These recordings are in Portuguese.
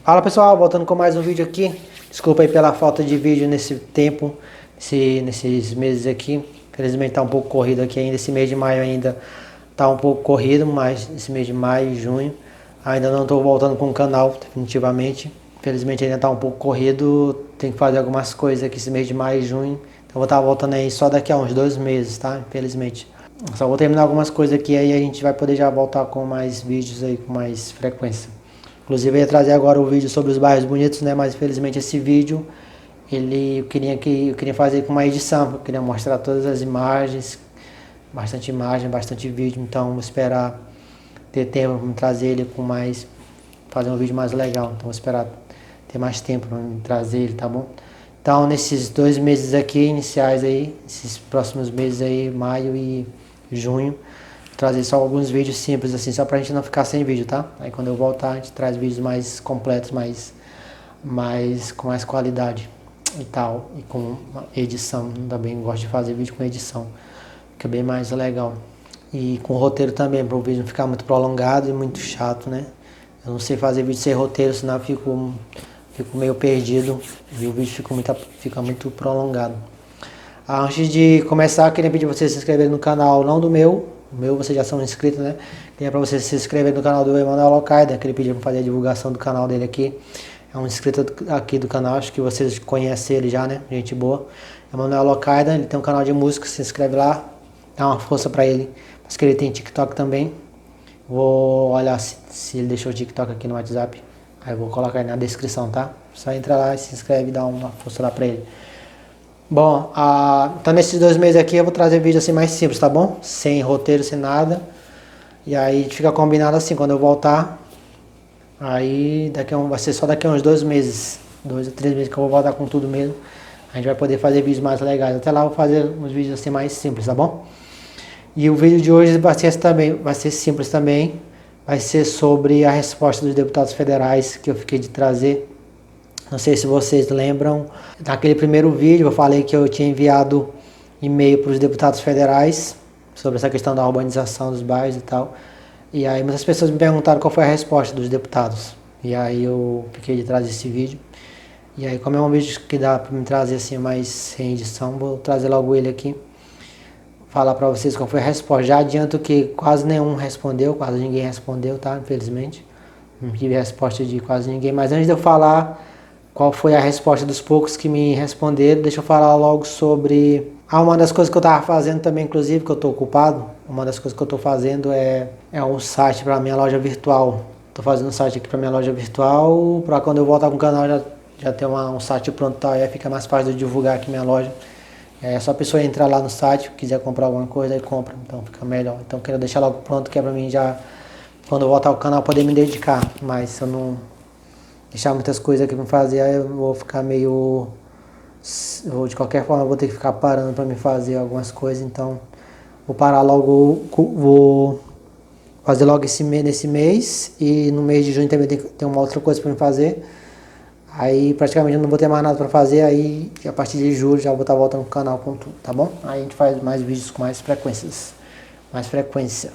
Fala pessoal, voltando com mais um vídeo aqui. Desculpa aí pela falta de vídeo nesse tempo, nesses meses aqui. Infelizmente tá um pouco corrido aqui ainda. Esse mês de maio ainda tá um pouco corrido, mas esse mês de maio e junho ainda não estou voltando com o canal definitivamente. Infelizmente ainda tá um pouco corrido, tem que fazer algumas coisas aqui esse mês de maio e junho. Então vou estar voltando aí só daqui a uns 2 meses, tá? Infelizmente. Só vou terminar algumas coisas aqui, aí a gente vai poder já voltar com mais vídeos aí com mais frequência. Inclusive eu ia trazer agora o vídeo sobre os bairros bonitos, né? Mas infelizmente esse vídeo eu queria fazer com uma edição, eu queria mostrar todas as imagens, bastante vídeo, então vou esperar ter tempo para trazer ele com mais, fazer um vídeo mais legal. Então vou esperar ter mais tempo para trazer ele, tá bom? Então nesses 2 meses aqui iniciais aí, esses próximos meses aí, maio e junho, trazer só alguns vídeos simples assim, só pra gente não ficar sem vídeo, tá? Aí quando eu voltar a gente traz vídeos mais completos, com mais qualidade e tal, e com edição. Também gosto de fazer vídeo com edição, fica bem mais legal. E com roteiro também, para o vídeo não ficar muito prolongado e muito chato, né? Eu não sei fazer vídeo sem roteiro, senão eu fico meio perdido e o vídeo fica muito prolongado. Antes de começar, queria pedir vocês se inscreverem no canal, não do meu. O meu vocês já são inscritos, né? Queria para vocês se inscreverem no canal do Emanuel Locaida, que ele pediu para fazer a divulgação do canal dele aqui. É um inscrito aqui do canal, acho que vocês conhecem ele já, né? Gente boa. Emanuel Locaida, ele tem um canal de música, se inscreve lá, dá uma força para ele. Mas que ele tem TikTok também. Vou olhar se ele deixou o TikTok aqui no WhatsApp. Aí eu vou colocar aí na descrição, tá? Só entra lá e se inscreve e dá uma força lá para ele. Bom, então nesses 2 meses aqui eu vou trazer vídeo assim mais simples, tá bom? Sem roteiro, sem nada. E aí a gente fica combinado assim, quando eu voltar. Aí vai ser só daqui a uns 2 meses, 2 ou 3 meses que eu vou voltar com tudo mesmo. A gente vai poder fazer vídeos mais legais. Até lá eu vou fazer uns vídeos assim mais simples, tá bom? E o vídeo de hoje vai ser simples também. Vai ser sobre a resposta dos deputados federais que eu fiquei de trazer. Não sei se vocês lembram, naquele primeiro vídeo eu falei que eu tinha enviado e-mail para os deputados federais sobre essa questão da urbanização dos bairros e tal. E aí muitas pessoas me perguntaram qual foi a resposta dos deputados. E aí eu fiquei de trazer esse vídeo. E aí como é um vídeo que dá para me trazer assim mais sem edição, vou trazer logo ele aqui. Falar para vocês qual foi a resposta. Já adianto que quase ninguém respondeu, tá? Infelizmente. Não tive resposta de quase ninguém. Mas antes de eu falar qual foi a resposta dos poucos que me responderam, deixa eu falar logo sobre... uma das coisas que eu estava fazendo também, inclusive, que eu estou ocupado, uma das coisas que eu estou fazendo é um site para minha loja virtual. Estou fazendo um site aqui para minha loja virtual, para quando eu voltar com o canal já ter um site pronto, tá? Aí fica mais fácil de divulgar aqui minha loja. É só a pessoa entrar lá no site, quiser comprar alguma coisa, aí compra, então fica melhor. Então eu quero deixar logo pronto, que é para mim já, quando eu voltar ao canal, poder me dedicar. Mas se eu não deixar muitas coisas aqui para fazer, aí eu vou ficar meio... de qualquer forma eu vou ter que ficar parando para me fazer algumas coisas, então vou parar logo, vou fazer logo nesse mês, e no mês de junho também tem uma outra coisa para me fazer. Aí praticamente eu não vou ter mais nada para fazer, aí a partir de julho já vou estar voltando pro canal com tudo, tá bom? Aí a gente faz mais vídeos com mais frequência.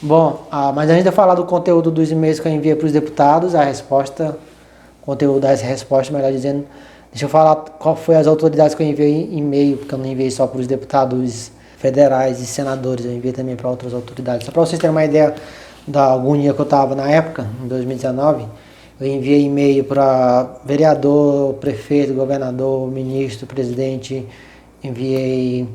Bom, mas antes de eu falar do conteúdo dos e-mails que eu enviei para os deputados, conteúdo das respostas, melhor dizendo, deixa eu falar qual foi as autoridades que eu enviei em e-mail, porque eu não enviei só para os deputados federais e senadores, eu enviei também para outras autoridades. Só para vocês terem uma ideia da agonia que eu estava na época, em 2019, eu enviei e-mail para vereador, prefeito, governador, ministro, presidente, eu enviei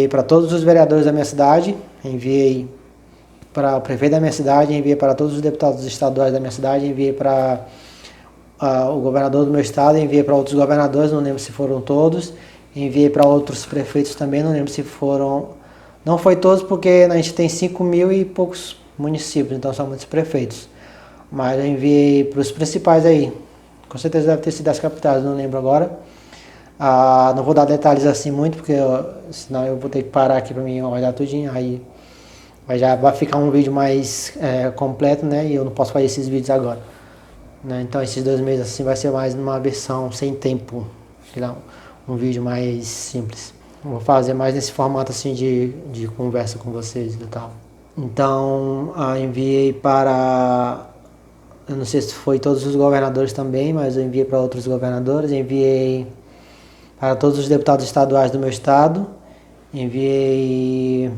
para todos os vereadores da minha cidade, enviei para o prefeito da minha cidade, enviei para todos os deputados estaduais da minha cidade, enviei para o governador do meu estado, enviei para outros governadores, não lembro se foram todos, enviei para outros prefeitos também, não lembro se foram, não foi todos porque a gente tem 5.000 e poucos municípios, então são muitos prefeitos, mas eu enviei para os principais aí, com certeza deve ter sido as capitais, não lembro agora. Não vou dar detalhes assim muito, porque senão eu vou ter que parar aqui para mim olhar tudinho, aí já vai ficar um vídeo mais completo, né, e eu não posso fazer esses vídeos agora. Né? Então esses 2 meses assim vai ser mais uma versão sem tempo, um vídeo mais simples. Vou fazer mais nesse formato assim de conversa com vocês e tal. Então enviei para eu não sei se foi todos os governadores também, mas eu enviei para outros governadores, enviei para todos os deputados estaduais do meu estado, enviei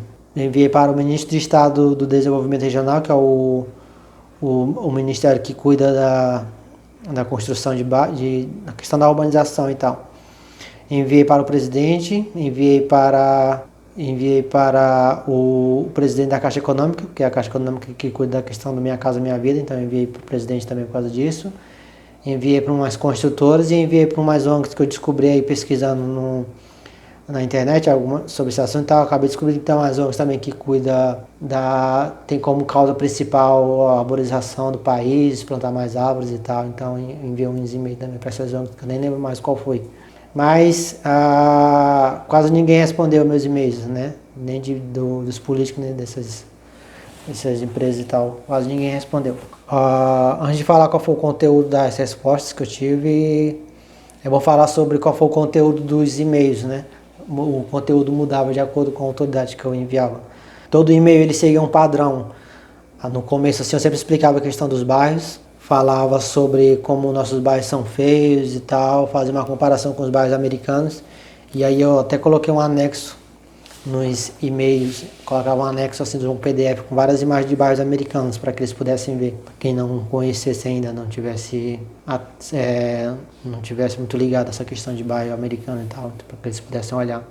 para o ministro de Estado do Desenvolvimento Regional, que é o ministério que cuida da construção da questão da urbanização e tal. Enviei para o presidente, enviei para o presidente da Caixa Econômica, que é a Caixa Econômica que cuida da questão do Minha Casa Minha Vida, então enviei para o presidente também por causa disso. Enviei para umas construtoras e enviei para umas ONGs que eu descobri aí pesquisando na internet sobre esse assunto. Então, eu acabei descobrindo que tem umas ONGs também que cuida tem como causa principal a arborização do país, plantar mais árvores e tal. Então enviei uns e-mails também para essas ONGs, que eu nem lembro mais qual foi. Mas quase ninguém respondeu meus e-mails, né? Nem dos políticos, nem dessas empresas e tal. Quase ninguém respondeu. Antes de falar qual foi o conteúdo das respostas que eu tive, eu vou falar sobre qual foi o conteúdo dos e-mails, né? O conteúdo mudava de acordo com a autoridade que eu enviava. Todo e-mail ele seguia um padrão. No começo assim, eu sempre explicava a questão dos bairros, falava sobre como nossos bairros são feios e tal, fazia uma comparação com os bairros americanos. E aí eu até coloquei um anexo nos e-mails, colocava um anexo assim de um PDF com várias imagens de bairros americanos para que eles pudessem ver. Pra quem não conhecesse ainda, não tivesse muito ligado a essa questão de bairro americano e tal, para que eles pudessem olhar.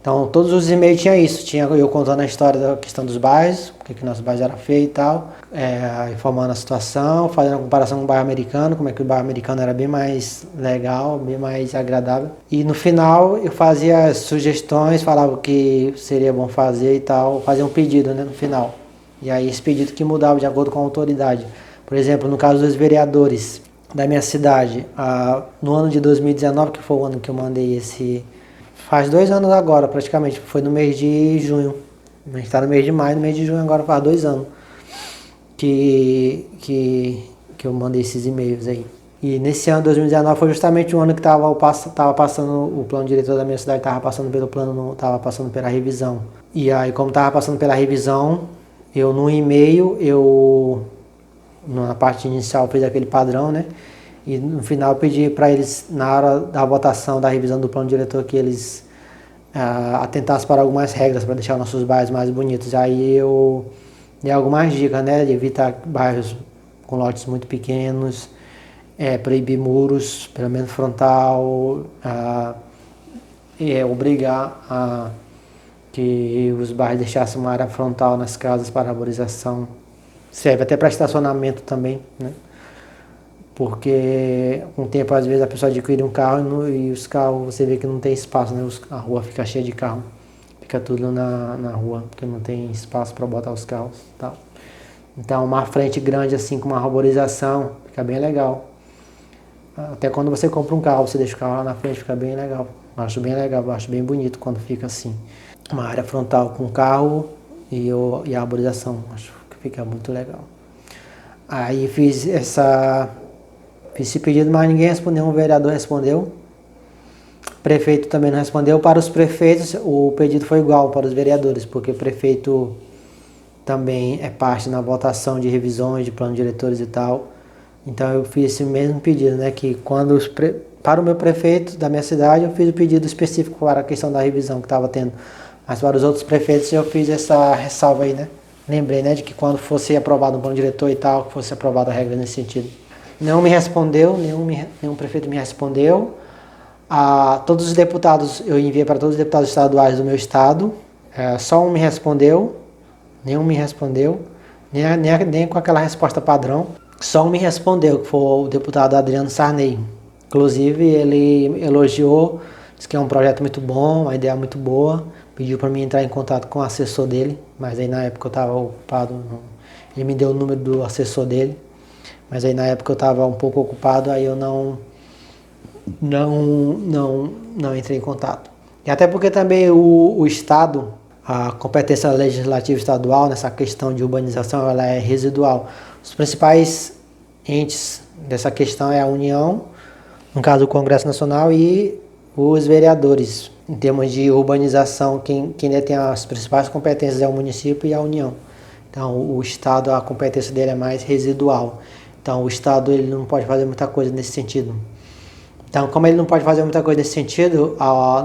Então todos os e-mails tinha isso, tinha eu contando a história da questão dos bairros, porque que nossos bairros eram feios e tal, informando a situação, fazendo a comparação com o bairro americano, como é que o bairro americano era bem mais legal, bem mais agradável. E no final eu fazia sugestões, falava o que seria bom fazer e tal, fazia um pedido, né, no final. E aí esse pedido que mudava de acordo com a autoridade. Por exemplo, no caso dos vereadores da minha cidade, no ano de 2019, que foi o ano que eu mandei esse... Faz 2 anos agora, praticamente. Foi no mês de junho. A gente está no mês de maio, no mês de junho agora faz 2 anos que eu mandei esses e-mails aí. E nesse ano, 2019, foi justamente o ano que estava passando o plano diretor da minha cidade, estava passando pelo plano, estava passando pela revisão. E aí, como estava passando pela revisão, eu no e-mail, na parte inicial, fiz aquele padrão, né? E no final eu pedi para eles, na hora da votação, da revisão do plano diretor, que eles atentassem para algumas regras para deixar nossos bairros mais bonitos. Aí eu dei algumas dicas, né? De evitar bairros com lotes muito pequenos, proibir muros, pelo menos frontal, obrigar a que os bairros deixassem uma área frontal nas casas para arborização. Serve até para estacionamento também, né? Porque com o tempo, às vezes, a pessoa adquire um carro e os carros, você vê que não tem espaço, né? A rua fica cheia de carro. Fica tudo na rua, porque não tem espaço para botar os carros e tal. Então, uma frente grande, assim, com uma arborização, fica bem legal. Até quando você compra um carro, você deixa o carro lá na frente, fica bem legal. Eu acho bem legal, eu acho bem bonito quando fica assim. Uma área frontal com carro e a arborização, acho que fica muito legal. Aí fiz esse pedido, mas ninguém respondeu, um vereador respondeu. O prefeito também não respondeu. Para os prefeitos, o pedido foi igual para os vereadores, porque o prefeito também é parte na votação de revisões de plano de diretores e tal. Então eu fiz esse mesmo pedido, né? Que para o meu prefeito da minha cidade, eu fiz o pedido específico para a questão da revisão que estava tendo. Mas para os outros prefeitos eu fiz essa ressalva aí, né? Lembrei, né, de que quando fosse aprovado um plano diretor e tal, que fosse aprovada a regra nesse sentido. Não me respondeu, nenhum prefeito me respondeu. Todos os deputados, eu enviei para todos os deputados estaduais do meu estado. Só um me respondeu, nenhum me respondeu, nem com aquela resposta padrão. Só um me respondeu, que foi o deputado Adriano Sarney. Inclusive, ele elogiou, disse que é um projeto muito bom, uma ideia muito boa. Pediu para mim entrar em contato com o assessor dele, mas aí na época eu estava ocupado. Ele me deu o número do assessor dele. Mas aí na época eu estava um pouco ocupado, aí eu não entrei em contato. E até porque também o Estado, a competência legislativa estadual nessa questão de urbanização, ela é residual. Os principais entes dessa questão é a União, no caso o Congresso Nacional, e os vereadores. Em termos de urbanização, quem detém as principais competências é o município e a União. Então o Estado, a competência dele é mais residual. Então o Estado ele não pode fazer muita coisa nesse sentido. Então, como ele não pode fazer muita coisa nesse sentido,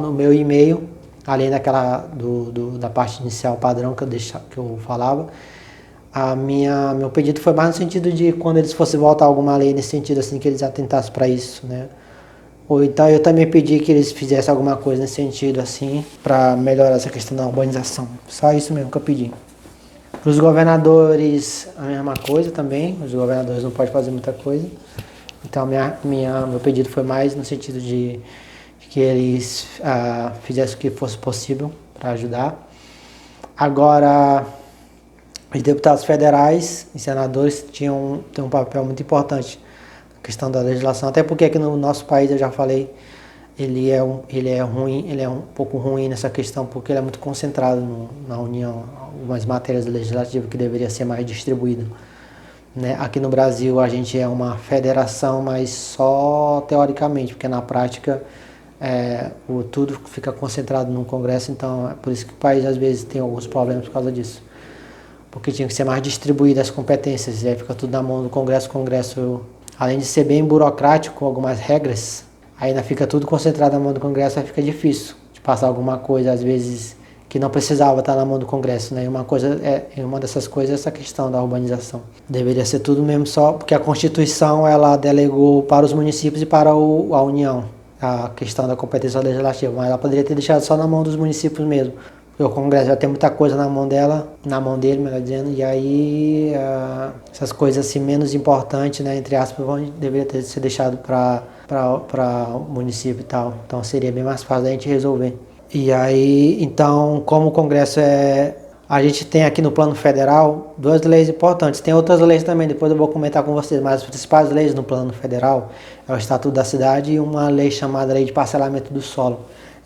no meu e-mail, além daquela da parte inicial padrão que eu falava, meu pedido foi mais no sentido de quando eles fossem voltar alguma lei nesse sentido, assim, que eles atentassem para isso, né? Ou então eu também pedi que eles fizessem alguma coisa nesse sentido, assim, para melhorar essa questão da urbanização. Só isso mesmo que eu pedi. Para os governadores, a mesma coisa também. Os governadores não podem fazer muita coisa. Então, meu pedido foi mais no sentido de que eles fizessem o que fosse possível para ajudar. Agora, os deputados federais e senadores têm um papel muito importante na questão da legislação, até porque aqui no nosso país, eu já falei, ele é um pouco ruim nessa questão, porque ele é muito concentrado na União, algumas matérias legislativas que deveria ser mais distribuída. Né? Aqui no Brasil a gente é uma federação, mas só teoricamente, porque na prática tudo fica concentrado no Congresso, então é por isso que o país às vezes tem alguns problemas por causa disso. Porque tinha que ser mais distribuídas as competências, e aí fica tudo na mão do Congresso. O Congresso, além de ser bem burocrático com algumas regras, ainda fica tudo concentrado na mão do Congresso, aí fica difícil de passar alguma coisa, às vezes, que não precisava estar na mão do Congresso, né? Uma dessas coisas é essa questão da urbanização. Deveria ser tudo mesmo só, porque a Constituição, ela delegou para os municípios e para a União a questão da competência legislativa, mas ela poderia ter deixado só na mão dos municípios mesmo. Porque o Congresso já tem muita coisa na mão dele, melhor dizendo, e aí essas coisas assim menos importantes, né, entre aspas, deveria ter sido deixado para o município e tal. Então seria bem mais fácil da gente resolver. E aí, então, como o Congresso a gente tem aqui no plano federal 2 leis importantes. Tem outras leis também, depois eu vou comentar com vocês, mas as principais leis no plano federal é o Estatuto da Cidade e uma lei chamada Lei de Parcelamento do Solo.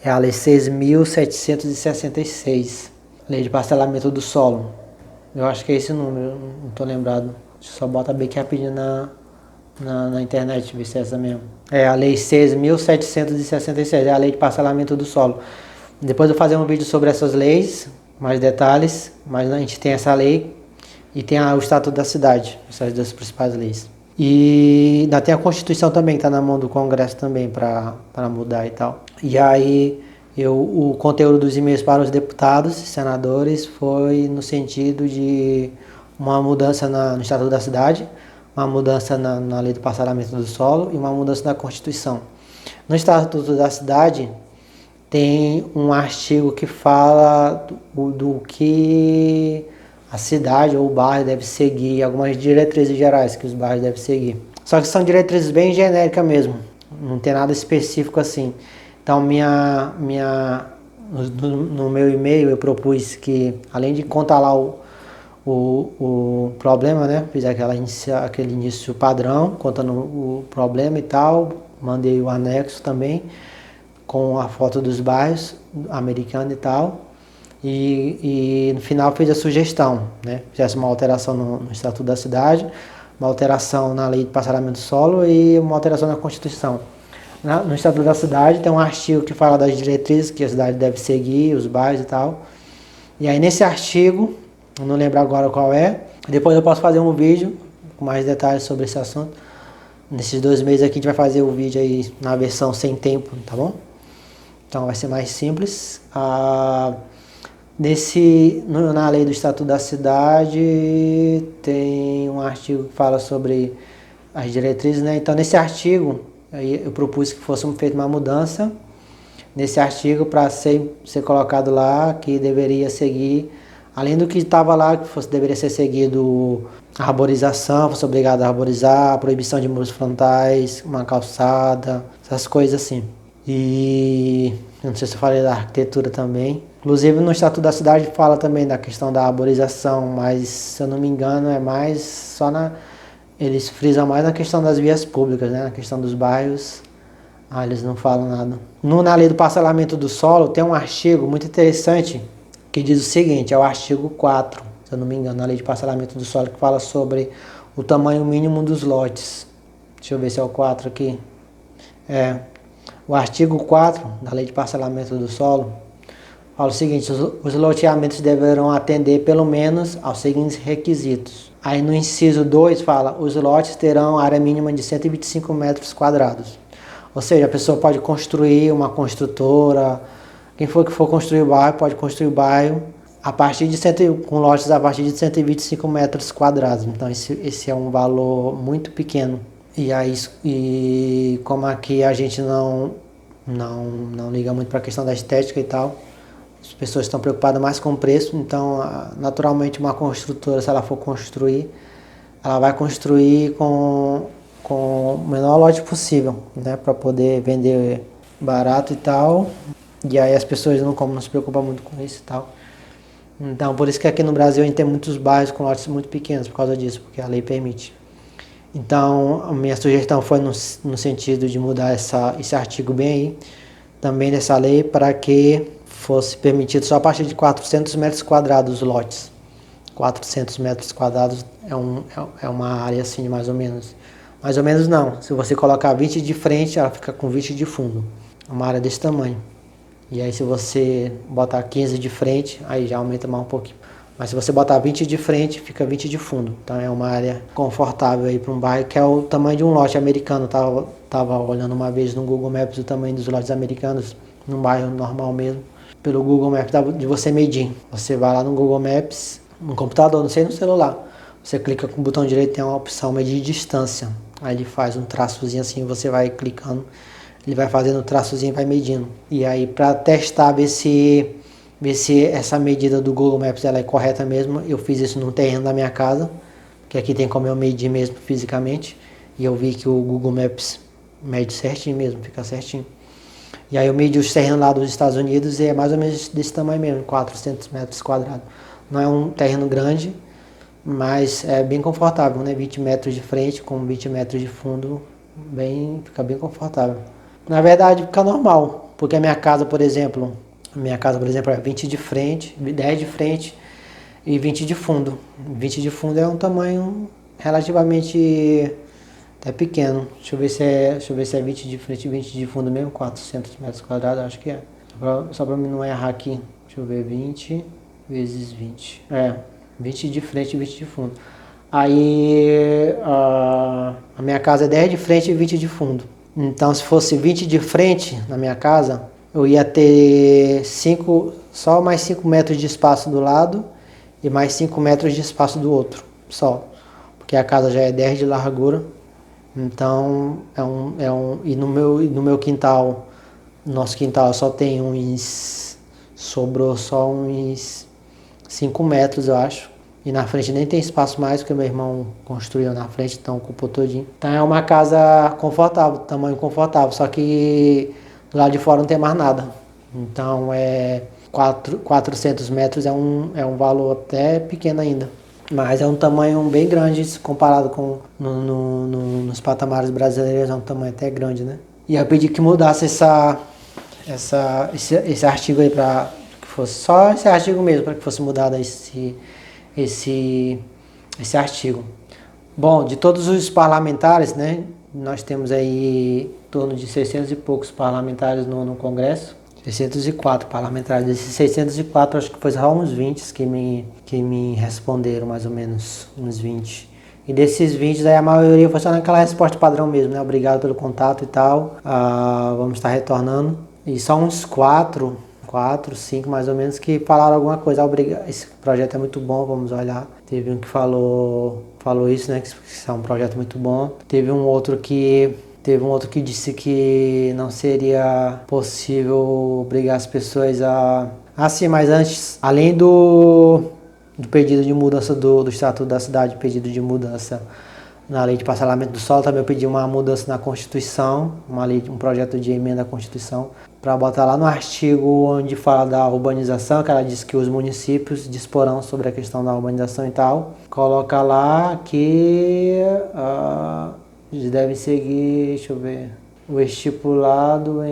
É a Lei 6.766, Lei de Parcelamento do Solo. Eu acho que é esse número, não estou lembrado. Só bota bem aqui rapidinho na internet, ver se é essa mesmo. É a Lei 6.766, é a Lei de Parcelamento do Solo. Depois eu vou fazer um vídeo sobre essas leis, mais detalhes, mas a gente tem essa lei e tem o Estatuto da Cidade, essas 2 principais leis. E ainda tem a Constituição também, que está na mão do Congresso também para mudar e tal. E aí o conteúdo dos e-mails para os deputados e senadores foi no sentido de uma mudança no Estatuto da Cidade, uma mudança na Lei do Parcelamento do Solo e uma mudança na Constituição. No Estatuto da Cidade tem um artigo que fala do que a cidade ou o bairro deve seguir, algumas diretrizes gerais que os bairros devem seguir. Só que são diretrizes bem genéricas mesmo, não tem nada específico assim. Então no meu e-mail eu propus que, além de contar lá o problema, né, fiz aquele início padrão, contando o problema e tal, mandei o anexo também, com a foto dos bairros americanos e tal. E no final fiz a sugestão, né? Fizesse uma alteração no Estatuto da Cidade, uma alteração na Lei de Parcelamento do Solo e uma alteração na Constituição. No Estatuto da Cidade tem um artigo que fala das diretrizes que a cidade deve seguir, os bairros e tal. E aí nesse artigo, eu não lembro agora qual é, depois eu posso fazer um vídeo com mais detalhes sobre esse assunto. Nesses 2 meses aqui a gente vai fazer o vídeo aí na versão sem tempo, tá bom? Então vai ser mais simples. Na lei do Estatuto da Cidade tem um artigo que fala sobre as diretrizes, né? Então nesse artigo eu propus que fosse feita uma mudança nesse artigo para ser colocado lá que deveria seguir, além do que estava lá, que deveria ser seguido a arborização, fosse obrigado a arborizar, a proibição de muros frontais, uma calçada, essas coisas assim. E eu não sei se eu falei da arquitetura também. Inclusive no Estatuto da Cidade fala também da questão da arborização, mas se eu não me engano é mais só eles frisam mais na questão das vias públicas, né? Na questão dos bairros, eles não falam nada. Na Lei do Parcelamento do Solo tem um artigo muito interessante que diz o seguinte, é o artigo 4, se eu não me engano, na Lei de Parcelamento do Solo, que fala sobre o tamanho mínimo dos lotes. Deixa eu ver se é o 4 aqui. O artigo 4 da Lei de Parcelamento do Solo fala o seguinte: os loteamentos deverão atender pelo menos aos seguintes requisitos. Aí no inciso 2 fala: os lotes terão área mínima de 125 metros quadrados. Ou seja, a pessoa pode construir, uma construtora, quem for que for construir o bairro, pode construir o bairro a partir de com lotes a partir de 125 metros quadrados. Então esse é um valor muito pequeno. E aí, e como aqui a gente não liga muito para a questão da estética e tal, as pessoas estão preocupadas mais com o preço, então naturalmente uma construtora, se ela for construir, ela vai construir com o menor lote possível, né, para poder vender barato e tal. E aí as pessoas não se preocupam muito com isso e tal. Então por isso que aqui no Brasil a gente tem muitos bairros com lotes muito pequenos, por causa disso, porque a lei permite. Então a minha sugestão foi no sentido de mudar esse artigo bem aí, também dessa lei, para que fosse permitido só a partir de 400 metros quadrados os lotes. 400 metros quadrados é uma área assim de mais ou menos. Mais ou menos não, se você colocar 20 de frente, ela fica com 20 de fundo. É uma área desse tamanho. E aí se você botar 15 de frente, aí já aumenta mais um pouquinho. Mas se você botar 20 de frente, fica 20 de fundo. Então é uma área confortável aí para um bairro, que é o tamanho de um lote americano. Tava olhando uma vez no Google Maps o tamanho dos lotes americanos, num bairro normal mesmo. Pelo Google Maps de você medir. Você vai lá no Google Maps, no computador, não sei no celular. Você clica com o botão direito, tem uma opção medir distância. Aí ele faz um traçozinho assim, você vai clicando, ele vai fazendo o traçozinho e vai medindo. E aí para testar, ver se essa medida do Google Maps ela é correta mesmo, eu fiz isso no terreno da minha casa, que aqui tem como eu medir mesmo fisicamente. E eu vi que o Google Maps mede certinho mesmo, fica certinho. E aí eu medi os terrenos lá dos Estados Unidos e é mais ou menos desse tamanho mesmo, 400 metros quadrados. Não é um terreno grande, mas é bem confortável, né? 20 metros de frente com 20 metros de fundo, fica bem confortável. Na verdade fica normal, porque a minha casa, por exemplo, é 20 de frente, 10 de frente e 20 de fundo. 20 de fundo é um tamanho relativamente até pequeno. Deixa eu ver se é 20 de frente e 20 de fundo mesmo, 400 metros quadrados, acho que é. Só para mim não errar aqui. Deixa eu ver, 20 vezes 20. 20 de frente e 20 de fundo. Aí a minha casa é 10 de frente e 20 de fundo. Então se fosse 20 de frente na minha casa, eu ia ter só mais 5 metros de espaço do lado e mais 5 metros de espaço do outro, só. Porque a casa já é 10 de largura. Então, e no meu quintal, nosso quintal só tem sobrou só uns 5 metros, eu acho. E na frente nem tem espaço mais, porque meu irmão construiu na frente, então ocupou todinho. Então é uma casa confortável, tamanho confortável, só que do lado de fora não tem mais nada. Então 400 metros é um valor até pequeno ainda. Mas é um tamanho bem grande comparado com nos patamares brasileiros, é um tamanho até grande, né? E eu pedi que mudasse esse artigo aí para que fosse só esse artigo mesmo, para que fosse mudado esse artigo. Bom, de todos os parlamentares, né? Nós temos aí em torno de 600 e poucos parlamentares no Congresso. 604 parlamentares. Desses 604, acho que foi só uns 20 que me responderam, mais ou menos, uns 20. E desses 20, aí a maioria foi só naquela resposta padrão mesmo, né? Obrigado pelo contato e tal. Vamos estar retornando. E só uns 4, 5 mais ou menos, que falaram alguma coisa. Esse projeto é muito bom, vamos olhar. Teve um que falou isso, né? Que é um projeto muito bom. Teve um outro que disse que não seria possível obrigar as pessoas a... sim, mas antes, além do pedido de mudança do Estatuto da Cidade, pedido de mudança na Lei de Parcelamento do Solo, também eu pedi uma mudança na Constituição, um projeto de emenda à Constituição, para botar lá no artigo onde fala da urbanização, que ela diz que os municípios disporão sobre a questão da urbanização e tal. Coloca lá que... eles devem seguir, deixa eu ver, o estipulado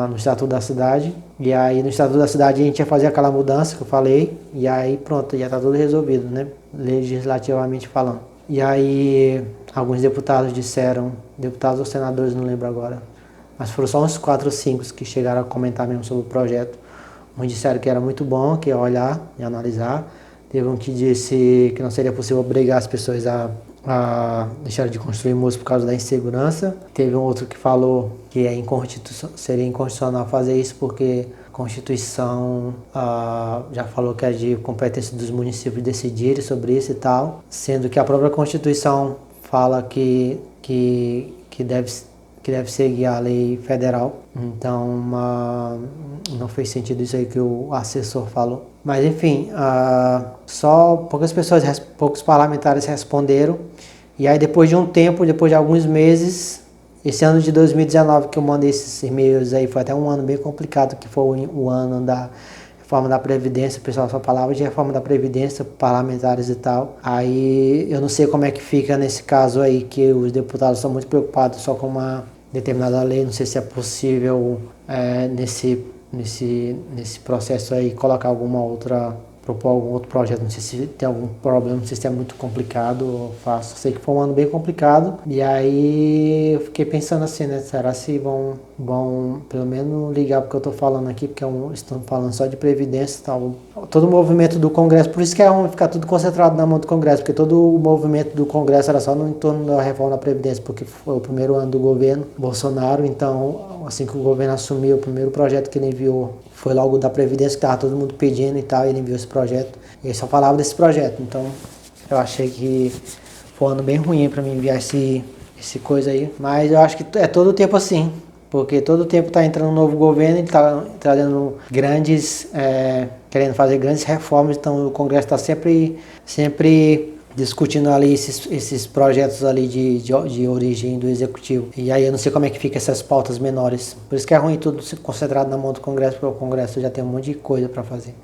no Estatuto da Cidade. E aí no Estatuto da Cidade a gente ia fazer aquela mudança que eu falei, e aí pronto, já está tudo resolvido, né? Legislativamente falando. E aí alguns deputados ou senadores, não lembro agora, mas foram só uns 4 ou 5 que chegaram a comentar mesmo sobre o projeto. Uns disseram que era muito bom, que ia olhar e analisar. Teve um que disse que não seria possível obrigar as pessoas a deixar de construir muros por causa da insegurança. Teve um outro que falou que seria inconstitucional fazer isso porque a Constituição já falou que é de competência dos municípios decidirem sobre isso e tal, sendo que a própria Constituição fala que deve seguir a lei federal. Então não fez sentido isso aí que o assessor falou. Mas enfim, só poucos parlamentares responderam. E aí depois de um tempo, depois de alguns meses, esse ano de 2019 que eu mandei esses e-mails aí, foi até um ano bem complicado, que foi o ano da reforma da Previdência, o pessoal só falava de reforma da Previdência, parlamentares e tal. Aí eu não sei como é que fica nesse caso aí, que os deputados estão muito preocupados só com uma determinada lei, não sei se é possível nesse processo aí colocar propor algum outro projeto, não sei se tem algum problema, não sei se é muito complicado ou fácil. Sei que foi um ano bem complicado e aí eu fiquei pensando assim, né, será se vão pelo menos ligar porque eu tô falando aqui, porque estão falando só de previdência e tal. Todo o movimento do Congresso, por isso que é ruim ficar tudo concentrado na mão do Congresso, porque todo o movimento do Congresso era só no entorno da reforma da Previdência, porque foi o primeiro ano do governo Bolsonaro, então assim que o governo assumiu, o primeiro projeto que ele enviou foi logo da Previdência, que estava todo mundo pedindo e tal, e ele enviou esse projeto. E ele só falava desse projeto, então eu achei que foi um ano bem ruim para mim enviar esse coisa aí. Mas eu acho que é todo o tempo assim, porque todo o tempo está entrando um novo governo, ele está trazendo querendo fazer grandes reformas, então o Congresso está sempre discutindo ali esses projetos ali de origem do Executivo. E aí eu não sei como é que fica essas pautas menores. Por isso que é ruim tudo concentrado na mão do Congresso, porque o Congresso já tem um monte de coisa para fazer.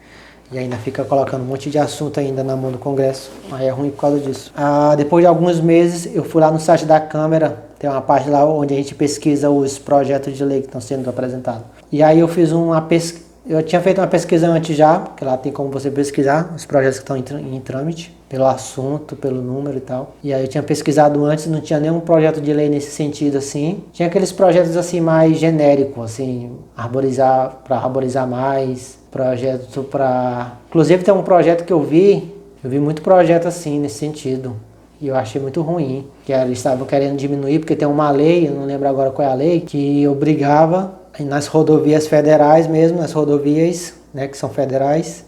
E ainda fica colocando um monte de assunto ainda na mão do Congresso. Aí é ruim por causa disso. Depois de alguns meses, eu fui lá no site da Câmara. Tem uma parte lá onde a gente pesquisa os projetos de lei que estão sendo apresentados. E aí eu fiz uma pesquisa. Eu tinha feito uma pesquisa antes já, porque lá tem como você pesquisar os projetos que estão em trâmite, pelo assunto, pelo número e tal. E aí eu tinha pesquisado antes, não tinha nenhum projeto de lei nesse sentido assim. Tinha aqueles projetos assim mais genéricos, assim, para arborizar mais, projeto para... Inclusive tem um projeto que eu vi muito projeto assim nesse sentido. E eu achei muito ruim, que eles estavam querendo diminuir, porque tem uma lei, eu não lembro agora qual é a lei, que obrigava nas rodovias federais mesmo, nas rodovias, né, que são federais,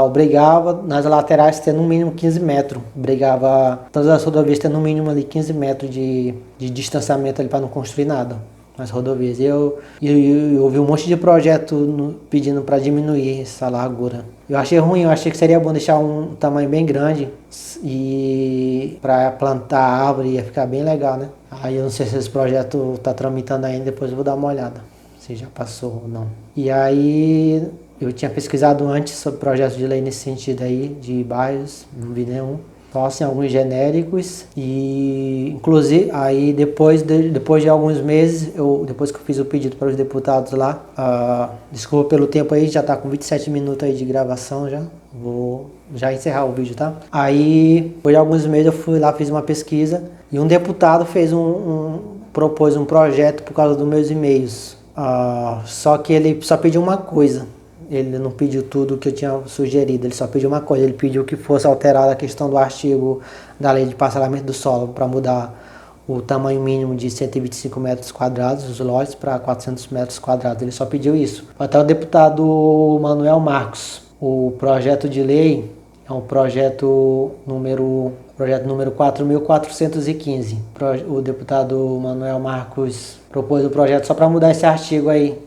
obrigava nas laterais ter no mínimo 15 metros. Obrigava todas as rodovias ter no mínimo ali 15 metros de distanciamento ali para não construir nada nas rodovias. E eu vi um monte de projeto pedindo para diminuir essa largura. Eu achei ruim, eu achei que seria bom deixar um tamanho bem grande e para plantar árvore ia ficar bem legal, né? Aí eu não sei se esse projeto está tramitando ainda, depois eu vou dar uma olhada. Se já passou ou não. E aí eu tinha pesquisado antes sobre projetos de lei nesse sentido aí, de bairros, não vi nenhum. Só assim, alguns genéricos e inclusive aí depois de alguns meses, depois que eu fiz o pedido para os deputados lá, desculpa pelo tempo aí, já tá com 27 minutos aí de gravação já. Vou já encerrar o vídeo, tá? Aí, depois de alguns meses eu fui lá, fiz uma pesquisa e um deputado propôs um projeto por causa dos meus e-mails. Só que ele só pediu uma coisa, ele não pediu tudo que eu tinha sugerido, ele só pediu uma coisa, ele pediu que fosse alterada a questão do artigo da lei de parcelamento do solo para mudar o tamanho mínimo de 125 metros quadrados, os lotes, para 400 metros quadrados, ele só pediu isso. Até o deputado Manuel Marcos, o projeto de lei é um projeto número 4.415. O deputado Manuel Marcos propôs o projeto só para mudar esse artigo aí,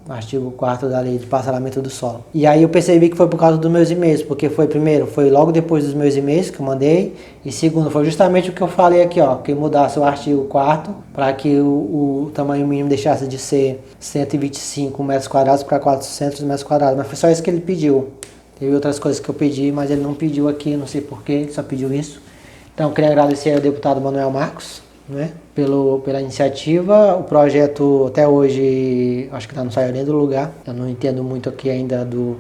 artigo 4º da lei de parcelamento do solo. E aí eu percebi que foi por causa dos meus e-mails, porque foi logo depois dos meus e-mails que eu mandei, e segundo, foi justamente o que eu falei aqui, que mudasse o artigo 4º para que o tamanho mínimo deixasse de ser 125 metros quadrados para 400 metros quadrados, mas foi só isso que ele pediu. Teve outras coisas que eu pedi, mas ele não pediu aqui, não sei porquê, ele só pediu isso. Então eu queria agradecer ao deputado Manuel Marcos, né, pela iniciativa. O projeto até hoje acho que não saiu nem do lugar. Eu não entendo muito aqui ainda do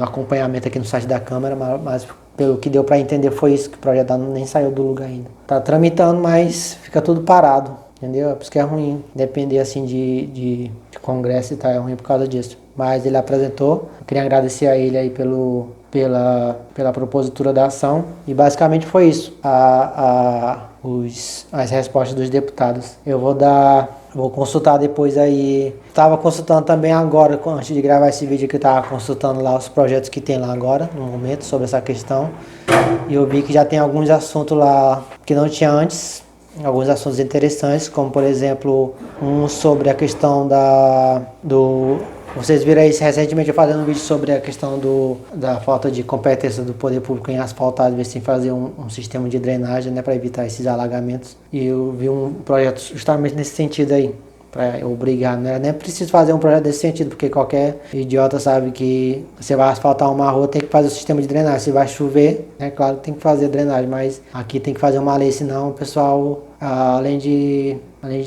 acompanhamento aqui no site da Câmara, mas pelo que deu para entender foi isso, que o projeto nem saiu do lugar ainda. Tá tramitando, mas fica tudo parado. entendeu? É por isso que é ruim depender assim de congresso e tal, é ruim por causa disso. Mas ele apresentou, eu queria agradecer a ele aí pela propositura da ação e basicamente foi isso, as respostas dos deputados. Vou consultar depois aí. Estava consultando também agora, antes de gravar esse vídeo que eu estava consultando lá os projetos que tem lá agora, no momento, sobre essa questão. E eu vi que já tem alguns assuntos lá que não tinha antes, alguns assuntos interessantes, como por exemplo, um sobre a questão vocês viram aí recentemente eu fazendo um vídeo sobre a questão da falta de competência do poder público em asfaltar, às vezes sem fazer um sistema de drenagem, né, para evitar esses alagamentos. E eu vi um projeto justamente nesse sentido aí, para obrigar, né? Nem preciso fazer um projeto desse sentido, porque qualquer idiota sabe que você vai asfaltar uma rua, tem que fazer o sistema de drenagem. Se vai chover, é claro que tem que fazer a drenagem, mas aqui tem que fazer uma lei, senão o pessoal, além de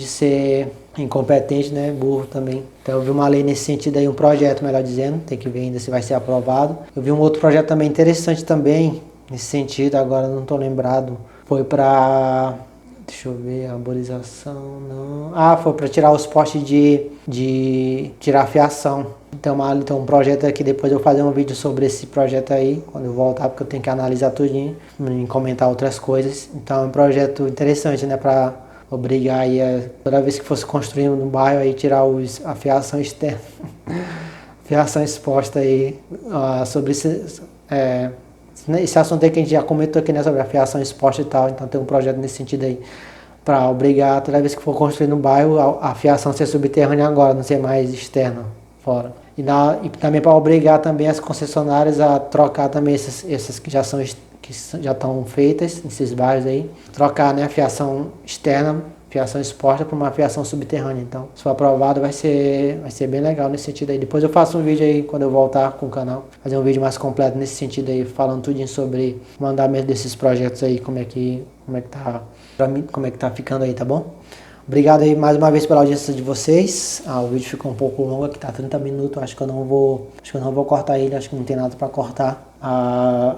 ser incompetente, né, burro também. Então eu vi uma lei nesse sentido aí, um projeto, melhor dizendo, tem que ver ainda se vai ser aprovado. Eu vi um outro projeto também interessante também, nesse sentido, agora não estou lembrado, foi para... Deixa eu ver, arborização, não... foi para tirar os postes de tirar a fiação. Então um projeto aqui, depois eu vou fazer um vídeo sobre esse projeto aí, quando eu voltar, porque eu tenho que analisar tudinho e comentar outras coisas. Então é um projeto interessante, né, para obrigar aí toda vez que fosse construir no bairro aí tirar a fiação externa, fiação exposta aí, sobre esse assunto aí que a gente já comentou aqui, né, sobre a fiação exposta e tal. Então tem um projeto nesse sentido aí, para obrigar toda vez que for construir no bairro a fiação ser subterrânea agora, não ser mais externa, fora. E também para obrigar também as concessionárias a trocar também essas que já estão feitas nesses bairros aí, trocar, né, a fiação externa, fiação exposta, para uma fiação subterrânea. Então, se for aprovado, vai ser bem legal nesse sentido aí. Depois eu faço um vídeo aí, quando eu voltar com o canal, fazer um vídeo mais completo nesse sentido aí, falando tudinho sobre o andamento desses projetos aí, como é que tá ficando aí, tá bom? Obrigado aí mais uma vez pela audiência de vocês. O vídeo ficou um pouco longo aqui, tá 30 minutos, acho que eu não vou cortar ele, acho que não tem nada para cortar.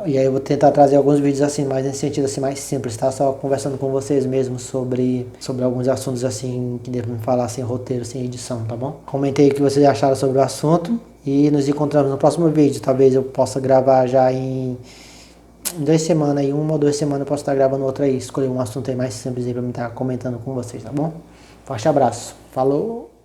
E aí eu vou tentar trazer alguns vídeos assim, mais nesse sentido assim, mais simples, tá? Só conversando com vocês mesmo sobre alguns assuntos assim, que devem falar sem roteiro, sem edição, tá bom? Comentei o que vocês acharam sobre o assunto e nos encontramos no próximo vídeo. Talvez eu possa gravar já em 2 semanas aí, 1 ou 2 semanas eu posso estar gravando outra aí, escolher um assunto aí mais simples aí pra me estar comentando com vocês, tá bom? Forte abraço, falou!